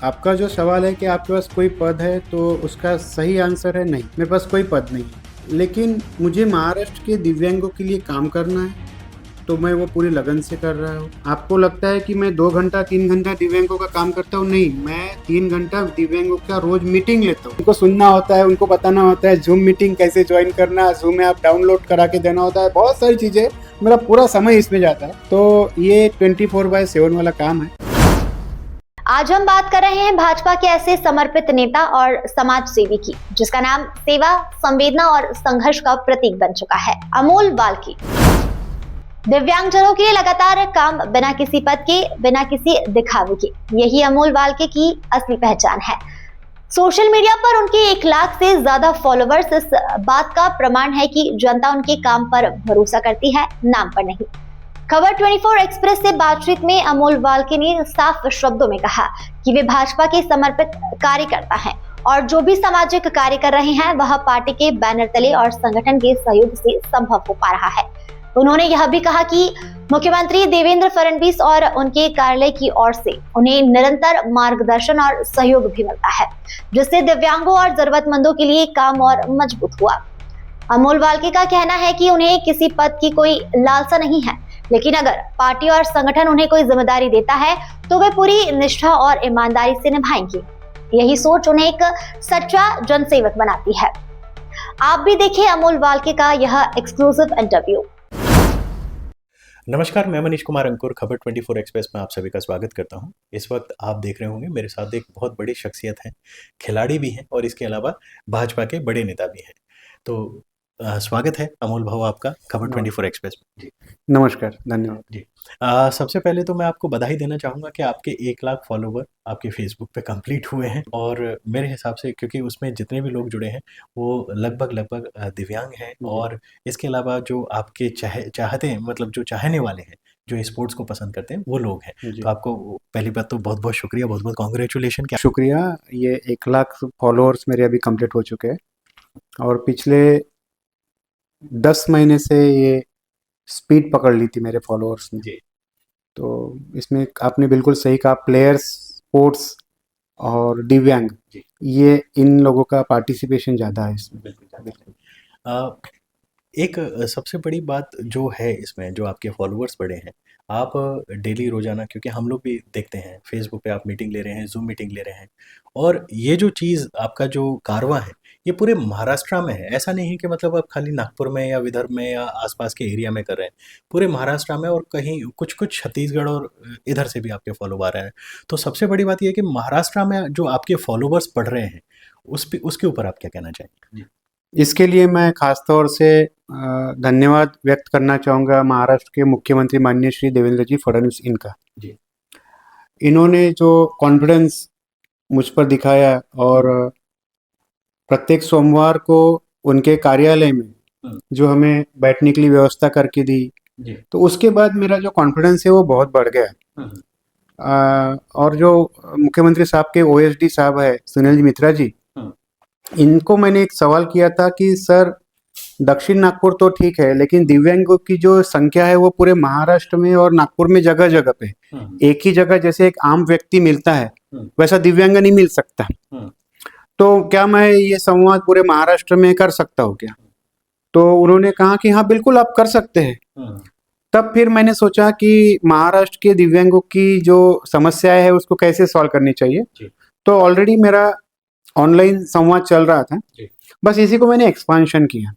आपका जो सवाल है कि आपके पास कोई पद है, तो उसका सही आंसर है नहीं, मेरे पास कोई पद नहीं है। लेकिन मुझे महाराष्ट्र के दिव्यांगों के लिए काम करना है, तो मैं वो पूरी लगन से कर रहा हूँ। आपको लगता है कि मैं 2 घंटा 3 घंटा दिव्यांगों का काम करता हूँ? नहीं, मैं 3 घंटा दिव्यांगों का रोज मीटिंग लेता हूँ। उनको सुनना होता है, उनको बताना होता है जूम मीटिंग कैसे ज्वाइन करना, जूम ऐप डाउनलोड करा के देना होता है, बहुत सारी चीज़ें, मेरा पूरा समय इसमें जाता है। तो ये 24/7 वाला काम है। आज हम बात कर रहे हैं भाजपा के ऐसे समर्पित नेता और समाज सेवी की, जिसका नाम सेवा, संवेदना और संघर्ष का प्रतीक बन चुका है, अमोल वाल्की। दिव्यांगजनों के लिए लगातार काम, बिना किसी पद के, बिना किसी दिखावे के, यही अमोल वाल्की की असली पहचान है। सोशल मीडिया पर उनके 1 लाख से ज्यादा फॉलोअर्स इस बात का प्रमाण है कि जनता उनके काम पर भरोसा करती है, नाम पर नहीं। खबर 24 एक्सप्रेस से बातचीत में अमोल वाल्की ने साफ शब्दों में कहा कि वे भाजपा के समर्पित कार्यकर्ता हैं और जो भी सामाजिक कार्य कर रहे हैं वह पार्टी के बैनर तले और संगठन के सहयोग से संभव हो पा रहा है। उन्होंने यह भी कहा कि मुख्यमंत्री देवेंद्र फडणवीस और उनके कार्यालय की ओर से उन्हें निरंतर मार्गदर्शन और सहयोग भी मिलता है, जिससे दिव्यांगों और जरूरतमंदों के लिए काम और मजबूत हुआ। अमोल वाल्की का कहना है कि उन्हें किसी पद की कोई लालसा नहीं है, लेकिन अगर पार्टी और संगठन उन्हें कोई जिम्मेदारी देता है तो वे पूरी निष्ठा और ईमानदारी से निभाएंगे। यही सोच उन्हें एक सच्चा जनसेवक बनाती है। आप भी देखिए अमोल वाल्की का यह एक्सक्लूसिव इंटरव्यू। नमस्कार, मैं मनीष कुमार अंकुर खबर 24 एक्सप्रेस में आप सभी का स्वागत करता हूं। इस वक्त आप देख रहे होंगे मेरे साथ एक बहुत बड़ी शख्सियत है, खिलाड़ी भी हैं और इसके अलावा भाजपा के बड़े नेता भी हैं। तो स्वागत है अमोल भाऊ आपका खबर 24 एक्सप्रेस में। जी नमस्कार, धन्यवाद। जी सबसे पहले तो मैं आपको बधाई देना चाहूँगा कि आपके 1 लाख फॉलोवर आपके फेसबुक पे कंप्लीट हुए हैं और मेरे हिसाब से, क्योंकि उसमें जितने भी लोग जुड़े हैं वो लगभग दिव्यांग हैं और इसके अलावा जो आपके चाहते हैं, मतलब जो चाहने वाले हैं, जो स्पोर्ट्स को पसंद करते हैं, वो लोग हैं। तो आपको पहली बात तो बहुत बहुत शुक्रिया, बहुत बहुत कॉन्ग्रेचुलेशन। क्या शुक्रिया। ये 1 लाख फॉलोअर्स मेरे अभी कंप्लीट हो चुके हैं और पिछले 10 महीने से ये स्पीड पकड़ ली थी मेरे फॉलोअर्स ने। तो इसमें आपने बिल्कुल सही कहा, प्लेयर्स, स्पोर्ट्स और दिव्यांग, ये इन लोगों का पार्टिसिपेशन ज़्यादा है इसमें। बिल्कुल। एक सबसे बड़ी बात जो है इसमें, जो आपके फॉलोअर्स बढ़े हैं, आप डेली रोज़ाना, क्योंकि हम लोग भी देखते हैं फेसबुक पे आप मीटिंग ले रहे हैं, जूम मीटिंग ले रहे हैं, और ये जो चीज़ आपका जो कारवां है ये पूरे महाराष्ट्र में है। ऐसा नहीं है कि मतलब आप खाली नागपुर में या विदर्भ में या आसपास के एरिया में कर रहे हैं, पूरे महाराष्ट्र में और कहीं कुछ कुछ छत्तीसगढ़ और इधर से भी आपके फॉलो आ रहे हैं। तो सबसे बड़ी बात यह है कि महाराष्ट्र में जो आपके फॉलोवर्स बढ़ रहे हैं उसके ऊपर आप क्या कहना चाहेंगे? इसके लिए मैं खास तौर से धन्यवाद व्यक्त करना चाहूँगा महाराष्ट्र के मुख्यमंत्री माननीय श्री देवेंद्र जी फडणवीस इनका। इन्होंने जो कॉन्फिडेंस मुझ पर दिखाया और प्रत्येक सोमवार को उनके कार्यालय में जो हमें बैठने के लिए व्यवस्था करके दी, तो उसके बाद मेरा जो कॉन्फिडेंस है वो बहुत बढ़ गया। और जो मुख्यमंत्री साहब के ओएसडी साहब है सुनील जी मित्रा जी, इनको मैंने एक सवाल किया था कि सर, दक्षिण नागपुर तो ठीक है, लेकिन दिव्यांगों की जो संख्या है वो पूरे महाराष्ट्र में और नागपुर में जगह जगह पे, एक ही जगह जैसे एक आम व्यक्ति मिलता है वैसा दिव्यांग नहीं मिल सकता। तो क्या मैं ये संवाद पूरे महाराष्ट्र में कर सकता हूँ क्या? तो उन्होंने कहा कि हाँ बिल्कुल आप कर सकते हैं। तब फिर मैंने सोचा कि महाराष्ट्र के दिव्यांगों की जो समस्याएं है उसको कैसे सॉल्व करनी चाहिए। तो ऑलरेडी मेरा ऑनलाइन संवाद चल रहा था, बस इसी को मैंने एक्सपांशन किया।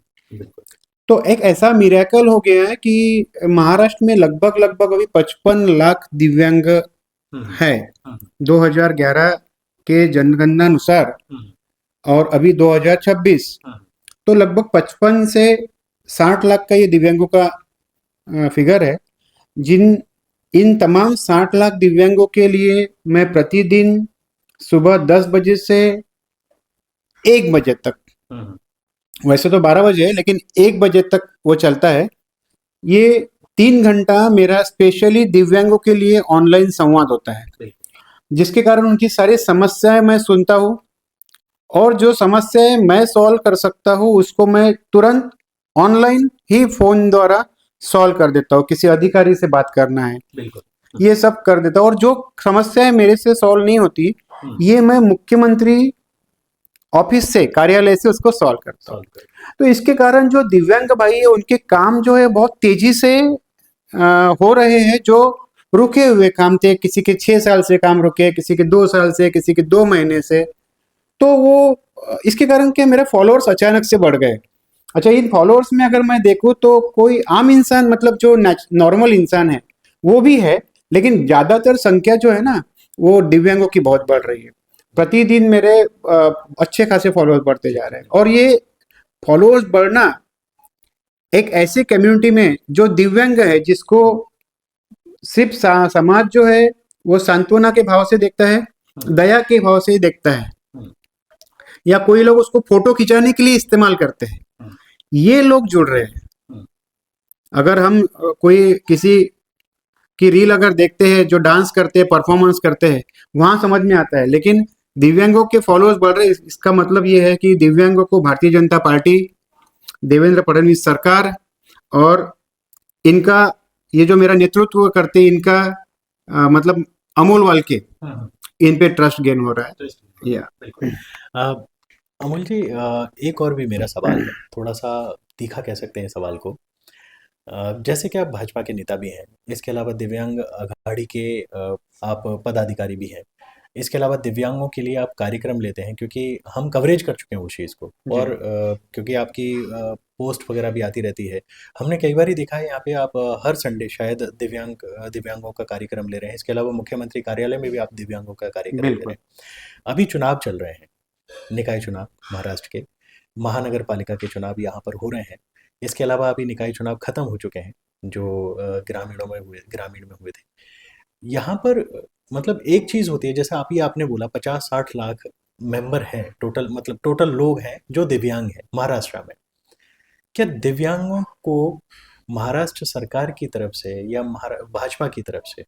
तो एक ऐसा मिरेकल हो गया है कि महाराष्ट्र में लगभग अभी 55 लाख दिव्यांग है 2011 के जनगणना अनुसार, और अभी 2026, तो लगभग 55 से 60 लाख का ये दिव्यांगों का फिगर है। इन तमाम 60 लाख दिव्यांगों के लिए मैं प्रतिदिन सुबह 10 बजे से 1 बजे तक, वैसे तो 12 बजे है लेकिन 1 बजे तक वो चलता है, ये 3 घंटा मेरा स्पेशली दिव्यांगों के लिए ऑनलाइन संवाद होता है, जिसके कारण उनकी सारी समस्याएं मैं सुनता हूँ और जो समस्याएं मैं सॉल्व कर सकता हूँ उसको मैं तुरंत ऑनलाइन ही फोन द्वारा सॉल्व कर देता हूँ। किसी अधिकारी से बात करना है, ये सब कर देता हूँ। और जो समस्याएं मेरे से सॉल्व नहीं होती ये मैं मुख्यमंत्री ऑफिस से, कार्यालय से उसको सॉल्व करता हूँ। तो इसके कारण जो दिव्यांग भाई है उनके काम जो है बहुत तेजी से हो रहे हैं। जो रुके हुए काम थे, किसी के 6 साल से काम रुके, किसी के 2 साल से, किसी के 2 महीने से, तो वो इसके कारण क्या मेरे फॉलोअर्स अचानक से बढ़ गए। अच्छा, इन फॉलोअर्स में अगर मैं देखूँ तो कोई आम इंसान, मतलब जो नॉर्मल इंसान है वो भी है, लेकिन ज्यादातर संख्या जो है ना वो दिव्यांगों की बहुत बढ़ रही है। प्रतिदिन मेरे अच्छे खासे फॉलोअर्स बढ़ते जा रहे हैं। और ये फॉलोअर्स बढ़ना एक ऐसी कम्युनिटी में जो दिव्यांग है, जिसको सिर्फ समाज जो है वो सांत्वना के भाव से देखता है, दया के भाव से ही देखता है, या कोई लोग उसको फोटो खिंचाने के लिए इस्तेमाल करते हैं, ये लोग जुड़ रहे हैं। अगर हम कोई किसी की रील अगर देखते हैं, जो डांस करते हैं, परफॉर्मेंस करते हैं, वहां समझ में आता है। लेकिन दिव्यांगों के फॉलोअर्स बढ़ रहे हैं, इसका मतलब ये है कि दिव्यांगों को भारतीय जनता पार्टी, देवेंद्र फडणवीस सरकार और इनका ये जो मेरा नेतृत्व करते हैं, इनका मतलब अमोल वाल्के, इन पे ट्रस्ट गेन हो रहा है। या अमोल जी, एक और भी मेरा सवाल है, थोड़ा सा तीखा कह सकते हैं सवाल को। जैसे कि आप भाजपा के नेता भी हैं, इसके अलावा दिव्यांग अघाड़ी के आप पदाधिकारी भी हैं, इसके अलावा दिव्यांगों के लिए आप कार्यक्रम लेते हैं, क्योंकि हम कवरेज कर चुके हैं उस चीज़ को, और क्योंकि आपकी पोस्ट वगैरह भी आती रहती है, हमने कई बार ही देखा है यहाँ पे आप हर संडे शायद दिव्यांगों का कार्यक्रम ले रहे हैं। इसके अलावा मुख्यमंत्री कार्यालय में भी आप दिव्यांगों का कार्यक्रम ले रहे हैं। अभी चुनाव चल रहे हैं, निकाय चुनाव महाराष्ट्र के, महानगर पालिका के चुनाव यहाँ पर हो रहे हैं। इसके अलावा अभी निकाय चुनाव खत्म हो चुके हैं जो ग्रामीण में हुए थे। यहाँ पर मतलब एक चीज़ होती है, जैसे आपने बोला 50-60 लाख मेंबर हैं टोटल, मतलब टोटल लोग हैं जो दिव्यांग हैं महाराष्ट्र में। क्या दिव्यांगों को महाराष्ट्र सरकार की तरफ से या भाजपा की तरफ से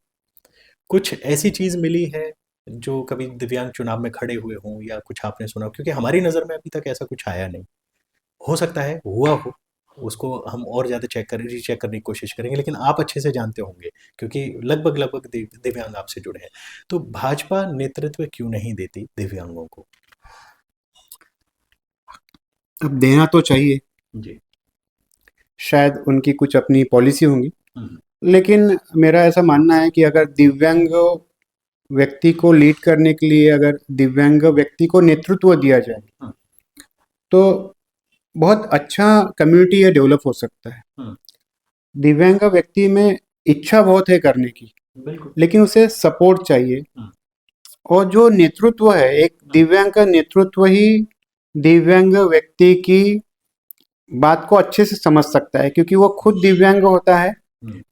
कुछ ऐसी चीज़ मिली है जो कभी दिव्यांग चुनाव में खड़े हुए हों, या कुछ आपने सुना हो? क्योंकि हमारी नज़र में अभी तक ऐसा कुछ आया नहीं। हो सकता है हुआ हो, उसको हम और ज़्यादा रीचेक करने की कोशिश करेंगे, लेकिन आप अच्छे से जानते होंगे क्योंकि लगभग दिव्यांग आपसे जुड़े हैं। तो भाजपा नेतृत्व क्यों नहीं देती दिव्यांगों को? अब देना तो चाहिए, जी। शायद उनकी कुछ अपनी पॉलिसी होंगी, हम्म। लेकिन मेरा ऐसा मानना है कि अगर दिव्यांग व्यक्ति को लीड करने के लिए, अगर दिव्यांग व्यक्ति को नेतृत्व दिया जाए तो बहुत अच्छा कम्युनिटी ये डेवलप हो सकता है। दिव्यांग व्यक्ति में इच्छा बहुत है करने की, लेकिन उसे सपोर्ट चाहिए। और जो नेतृत्व है, एक दिव्यांग का नेतृत्व ही दिव्यांग व्यक्ति की बात को अच्छे से समझ सकता है, क्योंकि वो खुद दिव्यांग होता है,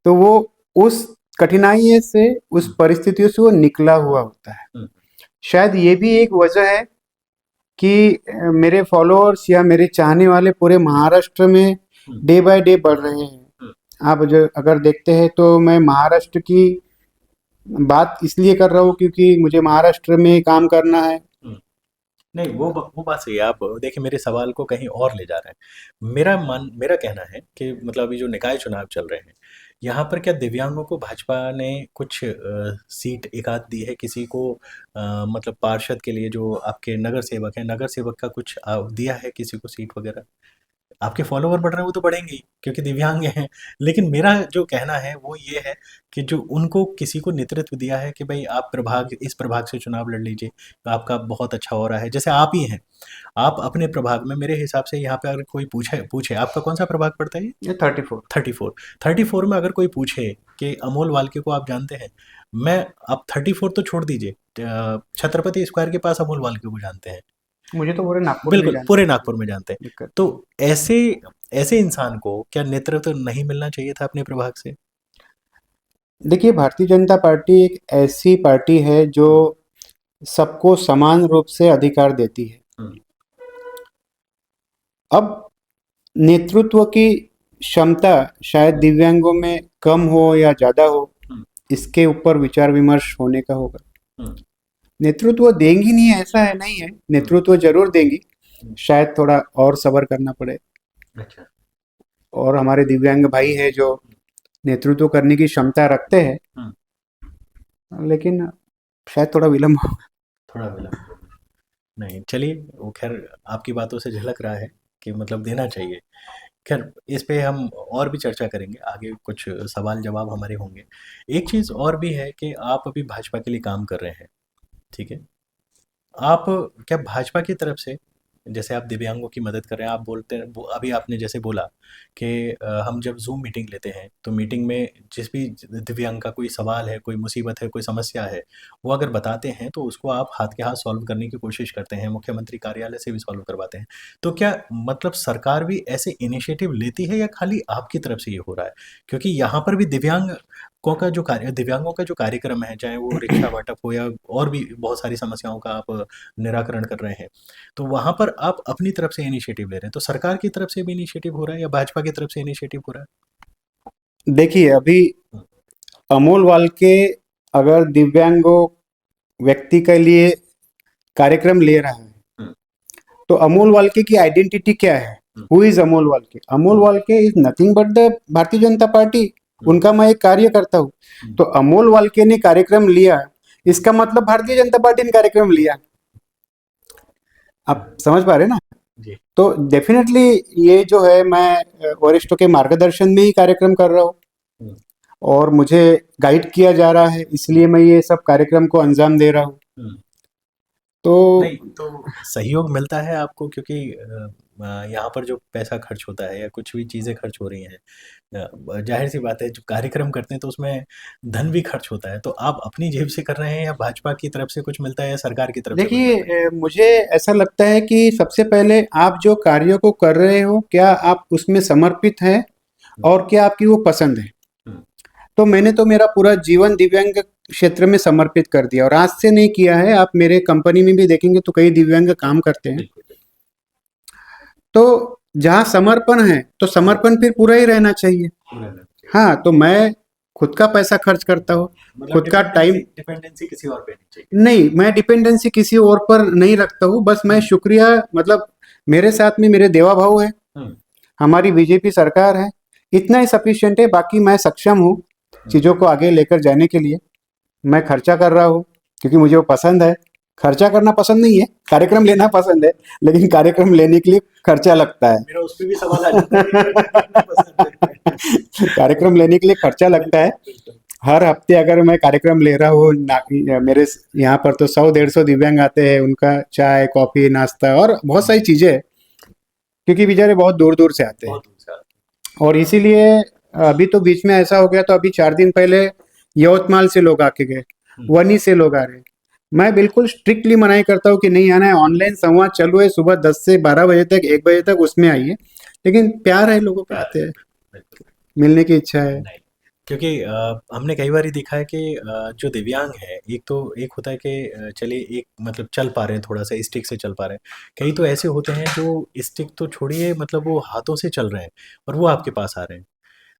तो वो उस कठिनाई से, उस परिस्थितियों से वो निकला हुआ होता है। शायद ये भी एक वजह है कि मेरे फॉलोअर्स या मेरे चाहने वाले पूरे महाराष्ट्र में डे बाय डे बढ़ रहे हैं। आप जो अगर देखते हैं तो मैं महाराष्ट्र की बात इसलिए कर रहा हूँ क्योंकि मुझे महाराष्ट्र में काम करना है। नहीं, वो बात सही है। आप देखिए, मेरे सवाल को कहीं और ले जा रहे हैं। मेरा कहना है कि मतलब अभी जो निकाय चुनाव चल रहे हैं, यहाँ पर क्या दिव्यांगों को भाजपा ने कुछ सीट एक-आध दी है किसी को, मतलब पार्षद के लिए जो आपके नगर सेवक हैं, नगर सेवक का कुछ दिया है किसी को सीट वगैरह? आपके फॉलोवर बढ़ रहे हैं वो तो बढ़ेंगे ही क्योंकि दिव्यांग हैं, लेकिन मेरा जो कहना है वो ये है कि जो उनको किसी को नेतृत्व दिया है कि भाई आप इस प्रभाग से चुनाव लड़ लीजिए, तो आपका बहुत अच्छा हो रहा है। जैसे आप ही हैं, आप अपने प्रभाग में, मेरे हिसाब से यहाँ पे अगर कोई पूछे आपका कौन सा प्रभाग पड़ता है? ये 34 34 में अगर कोई पूछे कि अमोल वाल्के को आप जानते हैं, मैं, आप 34 तो छोड़ दीजिए, छत्रपति स्क्वायर के पास अमोल वाल्के को जानते हैं। मुझे तो पूरे नागपुर बिल्कुल पूरे नागपुर में जानते हैं। दिक्कत। तो ऐसे इंसान को क्या नेतृत्व नहीं मिलना चाहिए था अपने प्रभाग से? देखिए, भारतीय जनता पार्टी एक ऐसी पार्टी है जो सबको समान रूप से अधिकार देती है। अब नेतृत्व की क्षमता शायद दिव्यांगों में कम हो या ज्यादा हो, इसके ऊपर विचार विमर्श होने का होगा। नेतृत्व देंगी नहीं ऐसा है नहीं है, नेतृत्व जरूर देंगी, शायद थोड़ा और सब्र करना पड़े। अच्छा। और हमारे दिव्यांग भाई है जो नेतृत्व करने की क्षमता रखते हैं, लेकिन शायद थोड़ा विलम्ब होगा। थोड़ा विलंब हो गया। नहीं, चलिए, वो ख़ैर आपकी बातों से झलक रहा है कि मतलब देना चाहिए। ख़ैर इस पे हम और भी चर्चा करेंगे, आगे कुछ सवाल-जवाब हमारे होंगे। एक चीज़ और भी है कि आप अभी भाजपा के लिए काम कर रहे हैं, ठीक है? आप क्या भाजपा की तरफ से, जैसे आप दिव्यांगों की मदद कर रहे हैं, आप बोलते हैं अभी आपने जैसे बोला कि हम जब जूम मीटिंग लेते हैं तो मीटिंग में जिस भी दिव्यांग का कोई सवाल है, कोई मुसीबत है, कोई समस्या है, वो अगर बताते हैं तो उसको आप हाथ के हाथ सॉल्व करने की कोशिश करते हैं, मुख्यमंत्री कार्यालय से भी सॉल्व करवाते हैं। तो क्या मतलब सरकार भी ऐसे इनिशिएटिव लेती है या खाली आपकी तरफ से ये हो रहा है? क्योंकि यहाँ पर भी दिव्यांगों का जो कार्यक्रम है, चाहे वो रिक्शा वाटप हो या और भी बहुत सारी समस्याओं का आप निराकरण कर रहे हैं, तो वहाँ पर आप अपनी तरफ से इनिशिएटिव ले रहे हैं, तो सरकार की तरफ से भी इनिशिएटिव हो रहा है या भाजपा की तरफ से इनिशिएटिव हो रहा देखिए, अभी है? अमोल वाल्के अगर दिव्यांगों व्यक्ति के लिए कार्यक्रम ले रहा है, हम्म, तो अमोल वाल्के की आइडेंटिटी क्या है? Hmm, who is Amol Walke? Amol Walke is nothing but the Bharatiya Janata party. उनका मैं एक कार्यकर्ता हूँ। हम्म, तो अमोल वाल्के ने कार्यक्रम लिया, इसका मतलब भारतीय जनता पार्टी ने कार्यक्रम लिया। आप समझ पा रहे ना? जी, तो डेफिनेटली ये जो है, मैं वरिष्ठों के मार्गदर्शन में ही कार्यक्रम कर रहा हूँ हम्म, और मुझे गाइड किया जा रहा है, इसलिए मैं ये सब कार्यक्रम को अंजाम दे रहा हूँ। हम्म। तो नहीं, तो सहयोग मिलता है आपको क्योंकि यहाँ पर जो पैसा खर्च होता है या कुछ भी चीज़ें खर्च हो रही हैं, जाहिर सी बात है जो कार्यक्रम करते हैं तो उसमें धन भी खर्च होता है, तो आप अपनी जेब से कर रहे हैं या भाजपा की तरफ से कुछ मिलता है या सरकार की तरफ से कुछ देखिए, मिलता है? मुझे ऐसा लगता है कि सबसे पहले आप जो कार्यों को कर रहे हो, क्या आप उसमें समर्पित हैं और क्या आपकी वो पसंद है? हम्म, तो मैंने तो मेरा पूरा जीवन दिव्यांग क्षेत्र में समर्पित कर दिया और आज से नहीं किया है। आप मेरे कंपनी में भी देखेंगे तो कई दिव्यांग काम करते हैं। बिल्कुल बिल्कुल, तो जहाँ समर्पण है तो समर्पण फिर पूरा ही रहना चाहिए। पूरा रहना चाहिए। हाँ, तो मैं खुद का पैसा खर्च करता हूँ, मतलब खुद का टाइम। डिपेंडेंसी किसी और पे नहीं चाहिए। नहीं, मैं डिपेंडेंसी किसी और पर नहीं रखता हूँ, बस मैं शुक्रिया, मतलब मेरे साथ में मेरे देवा भाव है, हम्म, हमारी बीजेपी सरकार है, इतना ही सफिशिएंट है। बाकी मैं सक्षम हूँ चीज़ों को आगे लेकर जाने के लिए। मैं खर्चा कर रहा हूँ क्योंकि मुझे वो पसंद है। खर्चा करना पसंद नहीं है, कार्यक्रम लेना पसंद है, लेकिन कार्यक्रम लेने के लिए खर्चा लगता है। मेरा उस पे भी सवाल आ जाता है कि खर्चा करना पसंद है। कार्यक्रम लेने के लिए खर्चा लगता है। बिल्कुल बिल्कुल। हर हफ्ते अगर मैं कार्यक्रम ले रहा हूँ, मेरे यहाँ पर तो 100-150 दिव्यांग आते हैं, उनका चाय, कॉफी, नाश्ता और बहुत सारी चीज़ें हैं, क्योंकि बेचारे बहुत दूर दूर से आते हैं। बहुत दूर से आते और इसीलिए अभी तो बीच में ऐसा हो गया, तो अभी 4 दिन पहले यवतमाल से लोग आके गए, वनी से लोग आ रहे हैं। मैं बिल्कुल स्ट्रिक्टली मनाही करता हूँ कि नहीं आना है। ऑनलाइन संवाद चालू है सुबह 10 से 12 बजे तक, 1 बजे तक, उसमें आइए। लेकिन प्यार है, लोगों को हैं। आते हैं, बिल्कुल। मिलने की इच्छा है। नहीं, क्योंकि हमने कई बार देखा है कि जो दिव्यांग है, एक होता है कि चलिए एक मतलब चल पा रहे हैं, थोड़ा सा स्टिक से चल पा रहे हैं, कई तो ऐसे होते हैं जो स्टिक तो छोड़िए, मतलब वो हाथों से चल रहे हैं और वो आपके पास आ रहे हैं।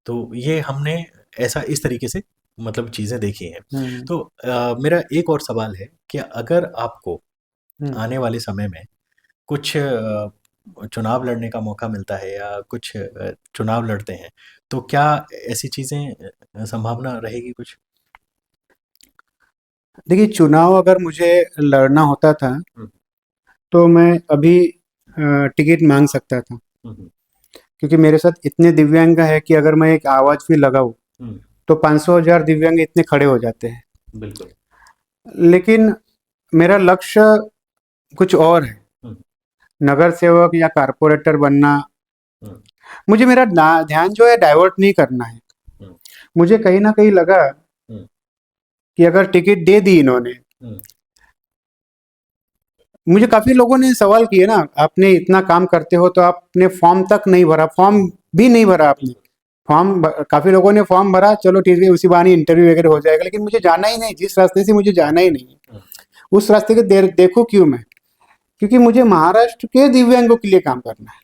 तो ये हमने ऐसा इस तरीके से मतलब चीज़ें देखी हैं। हम्म, तो मेरा एक और सवाल है कि अगर आपको हम्म। आने वाले समय में कुछ चुनाव लड़ने का मौका मिलता है या कुछ चुनाव लड़ते हैं, तो क्या ऐसी चीज़ें संभावना रहेगी कुछ? देखिए, चुनाव अगर मुझे लड़ना होता था हुँ, तो मैं अभी टिकट मांग सकता था, हुँ, हुँ, क्योंकि मेरे साथ इतने दिव्यांग है कि अगर मैं एक आवाज़ भी लगाऊं हुँ, तो 500,000 दिव्यांग इतने खड़े हो जाते हैं। बिल्कुल। लेकिन मेरा लक्ष्य कुछ और है, हुँ, नगर सेवक या कारपोरेटर बनना। हुँ, मुझे मेरा ध्यान जो है डाइवर्ट नहीं करना है। हुँ, मुझे कहीं ना कहीं लगा हुँ, कि अगर टिकट दे दी इन्होंने, हुँ, मुझे काफ़ी लोगों ने सवाल किए ना, आपने इतना काम करते हो तो आपने फॉर्म तक नहीं भरा, फॉर्म भी नहीं भरा आपने। बिल्कुल। काफ़ी लोगों ने फॉर्म भरा, चलो ठीक है, उसी बहाने इंटरव्यू वगैरह हो जाएगा, लेकिन मुझे जाना ही नहीं, जिस रास्ते से मुझे जाना ही नहीं है, हुँ, उस रास्ते के देखूं क्यों मैं? क्योंकि मुझे महाराष्ट्र के दिव्यांगों के लिए काम करना है।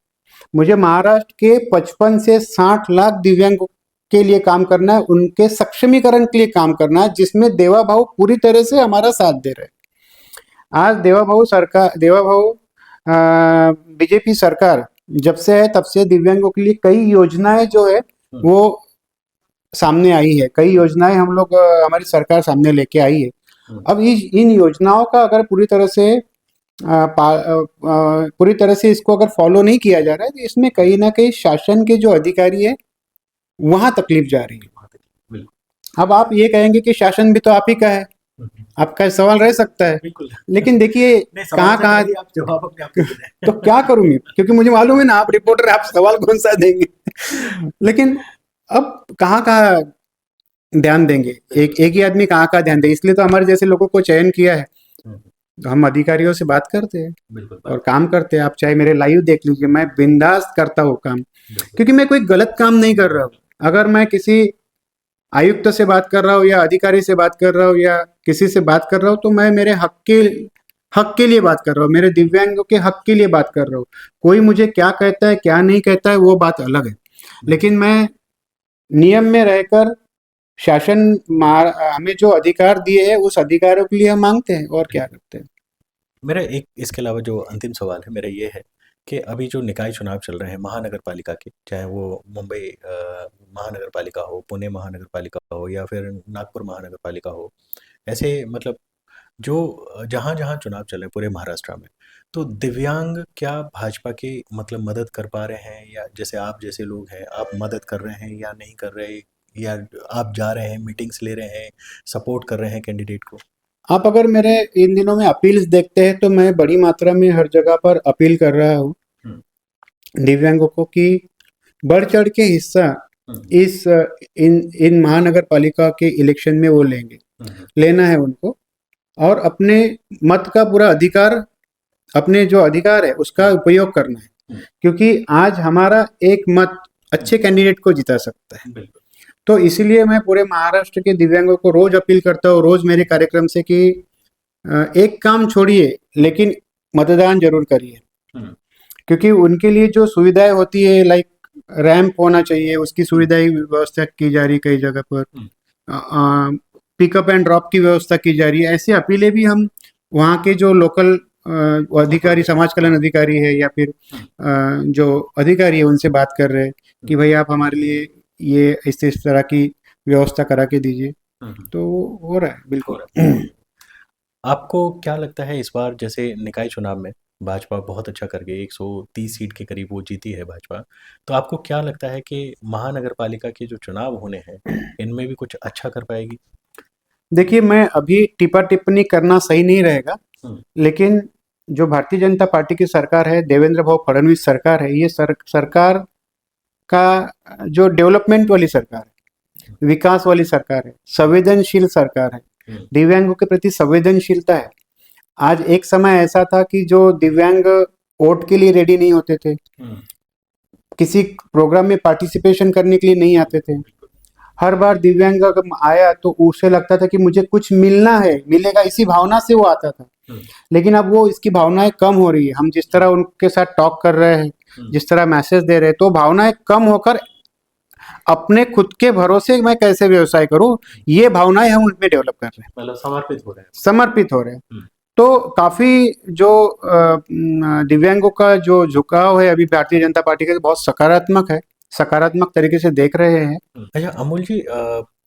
मुझे महाराष्ट्र के 55 से 60 लाख दिव्यांगों के लिए काम करना है, उनके सक्षमीकरण के लिए काम करना है, जिसमें देवा भाऊ पूरी तरह से हमारा साथ दे रहे हैं। आज देवा भाऊ बीजेपी सरकार जब से है, तब से दिव्यांगों के लिए कई योजनाएं जो है हुँ, वो सामने आई है। कई योजनाएं हम लोग हमारी सरकार सामने लेके आई है, अब इन योजनाओं का अगर पूरी तरह से इसको अगर फॉलो नहीं किया जा रहा है तो इसमें कहीं ना कहीं शासन के जो अधिकारी है वहां तकलीफ जा रही है। बिल्कुल। अब आप ये कहेंगे कि शासन भी तो आप ही का है, आपका सवाल रह सकता है, बिल्कुल। लेकिन देखिए नहीं, सवाल कहाँ से कहाँ पहले आप जवाब अपने आप को दे दें। तो क्या करूंगी, क्योंकि मुझे मालूम है ना आप रिपोर्टर, आप सवाल कौन सा देंगे। लेकिन अब कहाँ कहाँ ध्यान देंगे, एक एक ही आदमी कहाँ कहाँ ध्यान दे, इसलिए तो हमारे जैसे लोगों को चयन किया है। तो हम अधिकारियों से बात करते हैं बिल्कुल। और काम करते हैं। आप चाहे मेरे लाइव देख लीजिए, मैं बिंदास करता हूँ काम, क्योंकि मैं कोई गलत काम नहीं कर रहा हूँ। अगर मैं किसी आयुक्त से बात कर रहा हूँ या अधिकारी से बात कर रहा हूँ या किसी से बात कर रहा हूँ तो मैं मेरे हक के लिए बात कर रहा हूँ, मेरे दिव्यांगों के हक के लिए बात कर रहा हूँ। कोई मुझे क्या कहता है क्या नहीं कहता है वो बात अलग है, लेकिन मैं नियम में रहकर शासन हमें जो अधिकार दिए हैं उस अधिकारों के लिए हम मांगते हैं और क्या करते हैं। मेरा एक इसके अलावा जो अंतिम सवाल है मेरा ये है कि अभी जो निकाय चुनाव चल रहे हैं महानगर पालिका के, चाहे वो मुंबई महानगर पालिका हो, पुणे महानगर पालिका हो या फिर नागपुर महानगर पालिका हो, ऐसे मतलब जो जहाँ-जहाँ चुनाव चल रहे हैं पूरे महाराष्ट्र में, तो दिव्यांग क्या भाजपा की मतलब मदद कर पा रहे हैं, या जैसे आप जैसे लोग हैं, आप मदद कर रहे हैं या नहीं कर रहे, या आप जा रहे हैं, मीटिंग्स ले रहे हैं, सपोर्ट कर रहे हैं कैंडिडेट को? आप अगर मेरे इन दिनों में अपील्स देखते हैं तो मैं बड़ी मात्रा में हर जगह पर अपील कर रहा हूँ दिव्यांगों को कि बढ़ चढ़ के हिस्सा इस इन महानगर पालिका के इलेक्शन में वो लेना है उनको, और अपने मत का पूरा अधिकार, अपने जो अधिकार है उसका उपयोग करना है, क्योंकि आज हमारा एक मत अच्छे कैंडिडेट को जिता सकता है। तो इसीलिए मैं पूरे महाराष्ट्र के दिव्यांगों को रोज अपील करता हूँ, रोज मेरे कार्यक्रम से, कि एक काम छोड़िए लेकिन मतदान जरूर करिए, क्योंकि उनके लिए जो सुविधाएं होती है, लाइक रैंप होना चाहिए, उसकी सुविधाएं व्यवस्था की जा रही कई जगह पर, पिकअप एंड ड्रॉप की व्यवस्था की जा रही है। ऐसी अपीलें भी हम वहाँ के जो लोकल अधिकारी, समाज कल्याण अधिकारी है या फिर जो अधिकारी है उनसे बात कर रहे हैं कि भाई आप हमारे लिए ये इस तरह की व्यवस्था करा के दीजिए। तो हो रहा है, बिल्कुल। आपको क्या लगता है इस बार जैसे निकाय चुनाव में भाजपा बहुत अच्छा कर गई, 130 सीट के करीब वो जीती है भाजपा, तो आपको क्या लगता है कि महानगर पालिका के जो चुनाव होने हैं इनमें भी कुछ अच्छा कर पाएगी? देखिए, मैं अभी टिप्पा टिप्पणी करना सही नहीं रहेगा, लेकिन जो भारतीय जनता पार्टी की सरकार है, देवेंद्र भाऊ फडणवीस सरकार है, ये सरकार का जो डेवलपमेंट वाली सरकार है, विकास वाली सरकार है, संवेदनशील सरकार है, दिव्यांगों के प्रति संवेदनशीलता है। आज एक समय ऐसा था कि जो दिव्यांग वोट के लिए रेडी नहीं होते थे, किसी प्रोग्राम में पार्टिसिपेशन करने के लिए नहीं आते थे। हर बार दिव्यांग अगर आया तो उसे लगता था कि मुझे कुछ मिलना है, मिलेगा, इसी भावना से वो आता था। लेकिन अब वो इसकी भावनाएं कम हो रही है। हम जिस तरह उनके साथ टॉक कर रहे हैं, जिस तरह मैसेज दे रहे हैं, तो भावनाएं कम होकर अपने खुद के भरोसे मैं कैसे व्यवसाय करूं, ये भावनाएं हम उनमें डेवलप कर रहे हैं, मतलब समर्पित हो रहे हैं। समर्पित हो रहे हैं। तो काफी जो दिव्यांगों का जो झुकाव है अभी भारतीय जनता पार्टी का, बहुत सकारात्मक है, सकारात्मक तरीके से देख रहे हैं। अच्छा अमूल जी,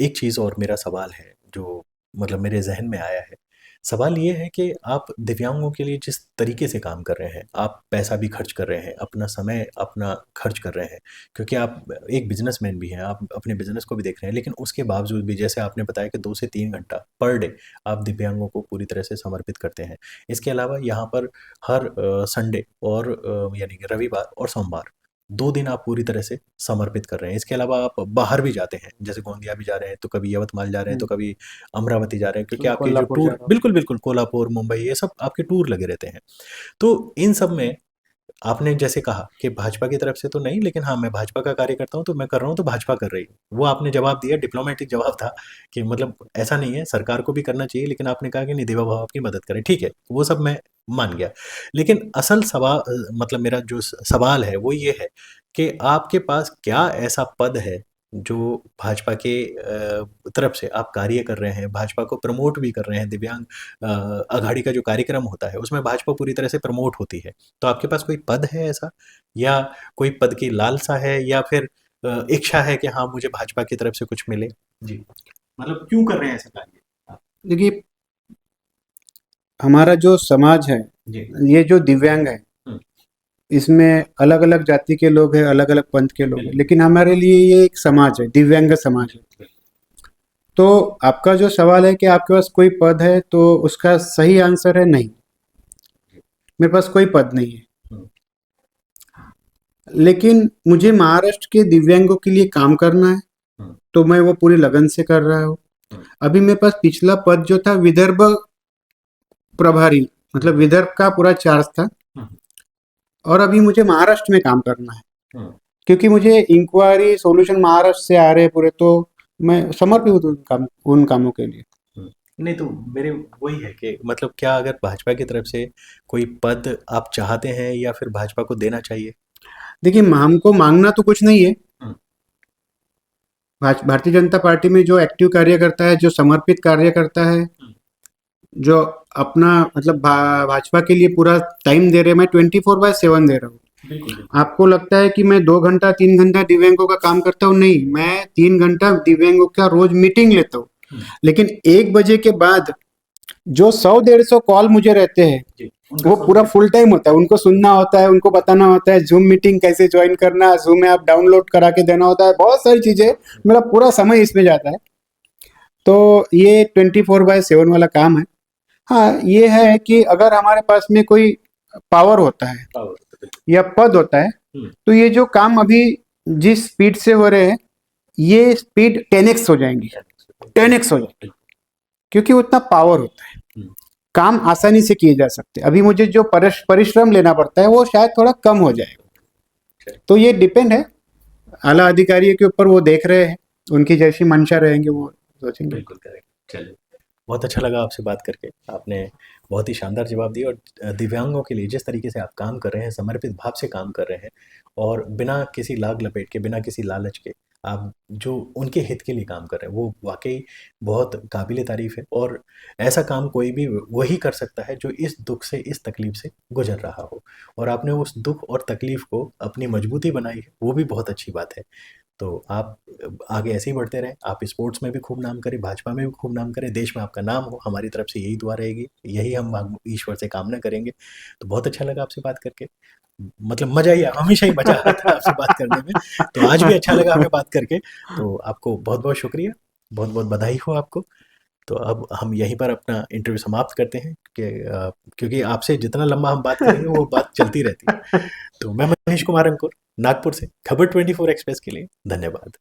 एक चीज़ और मेरा सवाल है जो मतलब मेरे जहन में आया है। सवाल ये है कि आप दिव्यांगों के लिए जिस तरीके से काम कर रहे हैं, आप पैसा भी खर्च कर रहे हैं, अपना समय अपना खर्च कर रहे हैं, क्योंकि आप एक बिजनेसमैन भी हैं, आप अपने बिजनेस को भी देख रहे हैं, लेकिन उसके बावजूद भी जैसे आपने बताया कि 2 से 3 घंटा पर डे आप दिव्यांगों को पूरी तरह से समर्पित करते हैं। इसके अलावा यहाँ पर हर संडे और यानी कि रविवार और सोमवार 2 दिन आप पूरी तरह से समर्पित कर रहे हैं। इसके अलावा आप बाहर भी जाते हैं, जैसे गोंदिया भी जा रहे हैं, तो कभी यवतमाल जा रहे हैं, तो कभी अमरावती जा रहे हैं, क्योंकि आपके जो कोल्हापुर जा टूर, रहा हूँ। बिल्कुल, बिल्कुल, कोल्हापुर, मुंबई, ये सब आपके टूर लगे रहते हैं। तो इन सब में आपने जैसे कहा कि भाजपा की तरफ से तो नहीं, लेकिन हाँ, मैं भाजपा का कार्य करता हूँ, तो मैं कर रहा हूँ, तो भाजपा कर रही है। वो आपने जवाब दिया, डिप्लोमैटिक जवाब था कि मतलब ऐसा नहीं है, सरकार को भी करना चाहिए, लेकिन आपने कहा कि नहीं, देवा भाव आपकी मदद करें। ठीक है, वो सब मैं मान गया। लेकिन असल मतलब मेरा जो सवाल है वो ये है कि आपके पास क्या ऐसा पद है जो भाजपा के तरफ से आप कार्य कर रहे हैं, भाजपा को प्रमोट भी कर रहे हैं, दिव्यांग आघाड़ी का जो कार्यक्रम होता है उसमें भाजपा पूरी तरह से प्रमोट होती है। तो आपके पास कोई पद है ऐसा, या कोई पद की लालसा है, या फिर इच्छा है कि हाँ मुझे भाजपा की तरफ से कुछ मिले? जी, मतलब क्यों कर रहे हैं ऐसा कार्य आप? देखिए, हमारा जो समाज है, जी। ये जो दिव्यांग है, इसमें अलग अलग जाति के लोग हैं, अलग अलग पंथ के लोग हैं, लेकिन हमारे लिए ये एक समाज है, दिव्यांग समाज है। तो आपका जो सवाल है कि आपके पास कोई पद है, तो उसका सही आंसर है नहीं, मेरे पास कोई पद नहीं है। लेकिन मुझे महाराष्ट्र के दिव्यांगों के लिए काम करना है, तो मैं वो पूरी लगन से कर रहा हूँ। अभी मेरे पास पिछला पद जो था विदर्भ प्रभारी, मतलब विदर्भ का पूरा चार्ज था, और अभी मुझे महाराष्ट्र में काम करना है, क्योंकि मुझे इंक्वायरी सॉल्यूशन महाराष्ट्र से आ रहे हैं पूरे, तो मैं समर्पित हूँ उन कामों के लिए। नहीं तो मेरे वही है कि मतलब क्या अगर भाजपा की तरफ से कोई पद आप चाहते हैं या फिर भाजपा को देना चाहिए? देखिए, हमको मांगना तो कुछ नहीं है। भारतीय जनता पार्टी में जो एक्टिव कार्य करता है, जो समर्पित कार्य करता है, जो अपना मतलब भाजपा के लिए पूरा टाइम दे रहे हैं, मैं 24/7 दे रहा हूँ। आपको लगता है कि मैं 2 घंटा 3 घंटा दिव्यांगों का काम करता हूँ? नहीं, मैं 3 घंटा दिव्यांगों का रोज मीटिंग लेता हूँ। लेकिन 1 बजे के बाद जो 100-150 कॉल मुझे रहते हैं, वो पूरा फुल टाइम होता है, उनको सुनना होता है, उनको बताना होता है जूम मीटिंग कैसे ज्वाइन करना, जूम ऐप डाउनलोड करा के देना होता है, बहुत सारी चीजें, मेरा पूरा समय इसमें जाता है। तो ये 24/7 वाला काम है। हाँ, ये है कि अगर हमारे पास में कोई पावर होता है या पद होता है, तो ये जो काम अभी जिस स्पीड से हो रहे हैं, ये स्पीड 10x हो जाएंगी, 10x हो जाएगी, क्योंकि उतना पावर होता है, काम आसानी से किए जा सकते हैं। अभी मुझे जो परिश्रम लेना पड़ता है, वो शायद थोड़ा कम हो जाएगा। तो ये डिपेंड है आला अधिकारियों के ऊपर, वो देख रहे हैं, उनकी जैसी मंशा रहेंगे वो सोचेंगे। बिल्कुल करेक्ट। चलिए, बहुत अच्छा लगा आपसे बात करके। आपने बहुत ही शानदार जवाब दिए और दिव्यांगों के लिए जिस तरीके से आप काम कर रहे हैं, समर्पित भाव से काम कर रहे हैं और बिना किसी लाग लपेट के, बिना किसी लालच के आप जो उनके हित के लिए काम कर रहे हैं, वो वाक़ई बहुत काबिल तारीफ़ है और ऐसा काम कोई भी वही कर सकता है जो इस दुःख से, इस तकलीफ़ से गुज़र रहा हो और आपने उस दुःख और तकलीफ़ को अपनी मजबूती बनाई है, वो भी बहुत अच्छी बात है। तो आप आगे ऐसे ही बढ़ते रहें, आप स्पोर्ट्स में भी खूब नाम करें, भाजपा में भी खूब नाम करें, देश में आपका नाम हो, हमारी तरफ से यही दुआ रहेगी, यही हम ईश्वर से कामना करेंगे। तो बहुत अच्छा लगा आपसे बात करके, मतलब मज़ा ही हमेशा ही मज़ा आता है आपसे बात करने में, तो आज भी अच्छा लगा हमें बात करके, तो आपको बहुत-बहुत शुक्रिया, बहुत-बहुत बधाई हो आपको। तो अब हम यहीं पर अपना इंटरव्यू समाप्त करते हैं क्योंकि आपसे जितना लंबा हम बात करेंगे, वो बात चलती रहती है। तो मैं मनीष कुमार अंकुर, नागपुर से खबर 24 एक्सप्रेस के लिए धन्यवाद।